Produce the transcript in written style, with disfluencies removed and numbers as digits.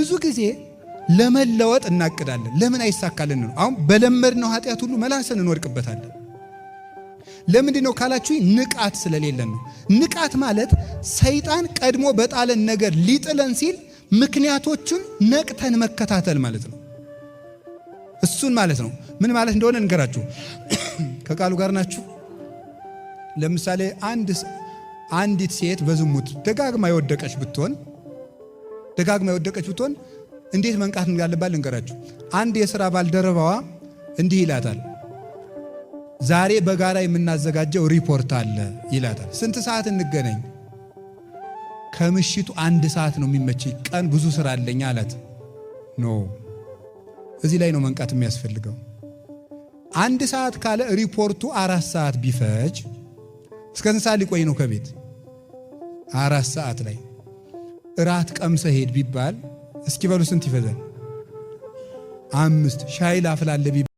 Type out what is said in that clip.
ብዙ ጊዜ ለመለወጥ እናቅዳለን። ለምን አይሳካልን ነው? አሁን በለመድነው ኃጢአት ሁሉ መላሰን እንወድቅበታለን። ለምንድነው ካላችሁ ንቃት ስለሌለን ነው። ንቃት ማለት ሰይጣን ቀድሞ በጣለን ነገር ሊጥለን ሲል ምክንያቶቹን ነቅተን መከታተል ማለት ነው። እሱን ማለት ነው። ምን ማለት እንደሆነ እንገራችሁ። ከቃሉ ጋር ናችሁ? ለምሳሌ አንዲት ሴት በዝሙት ደጋግማ የወደቀች ብትሆን እንዴት መንቃት እንዳለባት እንገራችሁ። አንድ የሥራ ባልደረባዋ እንዲህ ይላታል፣ ዛሬ በጋራ የምናዘጋጀው ሪፖርት አለ ይላታል። ስንት ሰዓት እንገናኝ? ከምሽቱ 1 ሰዓት ነው የሚመችኝ፣ ቀን ብዙ ስራ አለኝ አላት። ኖ እዚህ ላይ ነው መንቃት የሚያስፈልገው። 1 ሰዓት ካለ ሪፖርቱ 4 ሰዓት ቢፈጅ እስከ ስንት ሰዓት ሊቆይ ነው ከቤት? 4 ሰዓት ላይ እራት ቀምሰ ሄድ ቢባል እስኪ በሉ ስንት ይፈጃል? 5 ሻይ ላፍላለ